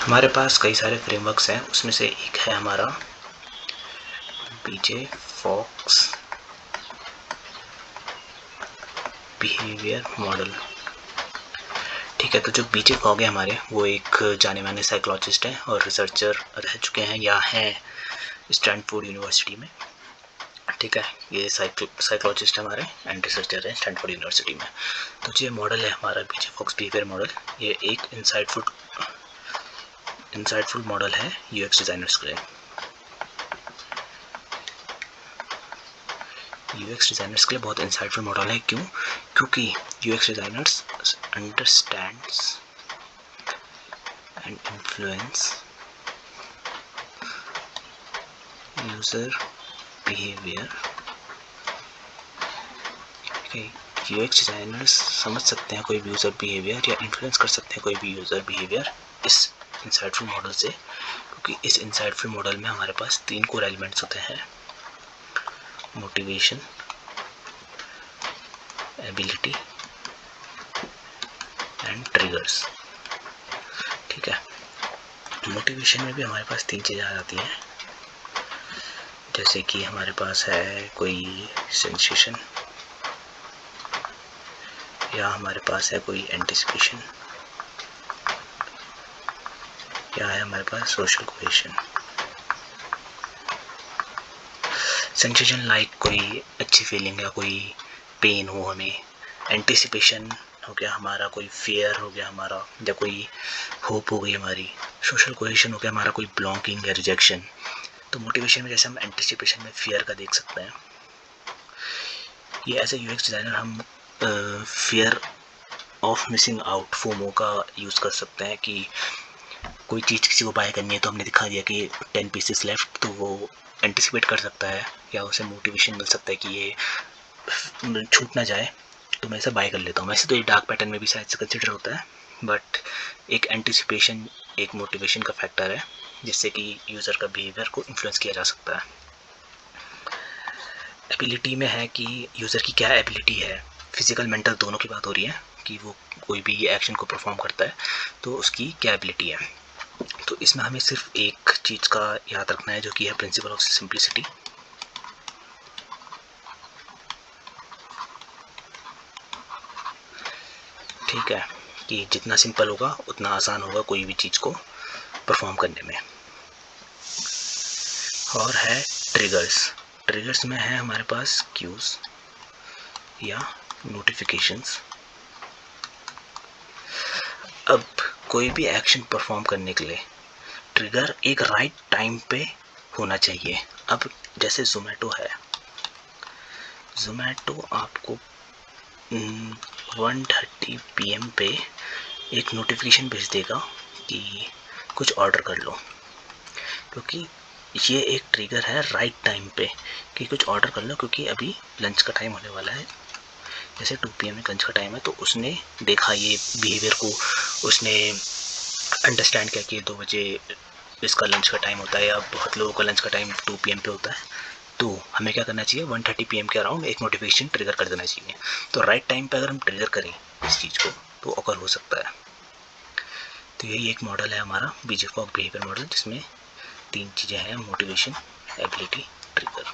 हमारे पास कई सारे फ्रेमवर्क्स हैं, उसमें से एक है हमारा बीजे फॉक्स बिहेवियर मॉडल। ठीक है, तो जो बीजे फॉग है हमारे, वो एक जाने माने साइकोलॉजिस्ट हैं और रिसर्चर रह चुके हैं या हैं स्टैनफोर्ड यूनिवर्सिटी में। ठीक है, ये साइकोलॉजिस्ट हमारे एंड रिसर्चर हैं स्टैनफोर्ड यूनिवर्सिटी में। तो ये मॉडल है हमारा बीजे फॉक्स बिहेवियर मॉडल। ये एक इंसाइटफुल मॉडल है यूएक्स डिज़ाइनर्स के लिए। यूएक्स डिज़ाइनर्स के लिए बहुत इंसाइटफुल मॉडल है। क्यों? क्योंकि UX designers understands and influence user behaviour. UX designers समझ सकते हैं कोई भी यूज़र बिहेवियर या इन्फ्लुएंस कर सकते हैं कोई भी यूज़र बिहेवियर इस इंसाइटफुल मॉडल से, क्योंकि इस इंसाइटफुल मॉडल में हमारे पास 3 कोर एलिमेंट्स होते हैं: मोटिवेशन, एबिलिटी एंड ट्रिगर्स। ठीक है, मोटिवेशन में भी हमारे पास 3 चीज़ें आ जाती हैं, जैसे कि हमारे पास है कोई सेंसेशन, या हमारे पास है कोई एंटिसिपेशन, या है हमारे पास सोशल कोहेशन। सेंसेशन लाइक कोई अच्छी फीलिंग या कोई पेन हो हमें, एंटिसिपेशन हो गया हमारा कोई फियर हो गया हमारा, या कोई होप हो गई हमारी, सोशल कोहेशन हो गया हमारा कोई बिलोंगिंग या रिजेक्शन। तो मोटिवेशन में जैसे हम एंटिसिपेशन में फियर का देख सकते हैं, ये एज ए यूएक्स डिज़ाइनर हम fear of missing out FOMO का यूज़ कर सकते हैं कि कोई चीज़ किसी को बाय करनी है तो हमने दिखा दिया कि 10 पीसेस लेफ्ट, तो वो एंटिसिपेट कर सकता है या उसे मोटिवेशन मिल सकता है कि ये छूट ना जाए, तो मैं इसे बाय कर लेता हूँ। वैसे तो ये डार्क पैटर्न में भी शायद से कंसिडर होता है, बट एक एंटिसिपेशन एक मोटिवेशन का फैक्टर है जिससे कि यूज़र का बिहेवियर को इन्फ्लुएंस किया जा सकता है। एबिलिटी में है कि यूज़र की क्या एबिलिटी है, फिजिकल मेंटल दोनों की बात हो रही है कि वो कोई भी एक्शन को परफॉर्म करता है तो उसकी क्या एबिलिटी है। तो इसमें हमें सिर्फ एक चीज़ का याद रखना है जो कि है प्रिंसिपल ऑफ सिंप्लिसिटी। ठीक है, कि जितना सिंपल होगा उतना आसान होगा कोई भी चीज़ को परफॉर्म करने में। और है ट्रिगर्स। ट्रिगर्स में है हमारे पास क्यूज या नोटिफिकेशंस। अब कोई भी एक्शन परफॉर्म करने के लिए ट्रिगर एक राइट टाइम पे होना चाहिए। अब जैसे ज़ोमैटो है, ज़ोमैटो आपको 1:30 PM पे एक नोटिफिकेशन भेज देगा कि कुछ ऑर्डर कर लो, क्योंकि ये एक ट्रिगर है राइट टाइम पे कि कुछ ऑर्डर कर लो, क्योंकि अभी लंच का टाइम होने वाला है। जैसे 2 PM में लंच का टाइम है, तो उसने देखा ये बिहेवियर को, उसने अंडरस्टैंड किया कि 2 बजे इसका लंच का टाइम होता है या बहुत लोगों का लंच का टाइम 2 PM पे होता है, तो हमें क्या करना चाहिए, 1:30 PM के अराउंड एक नोटिफिकेशन ट्रिगर कर देना चाहिए। तो राइट टाइम पे अगर हम ट्रिगर करें इस चीज़ को तो ऑकर हो सकता है। तो यही एक मॉडल है हमारा बीजे फॉग बिहेवियर मॉडल, जिसमें 3 चीज़ें हैं: मोटिवेशन, एबिलिटी, ट्रिगर।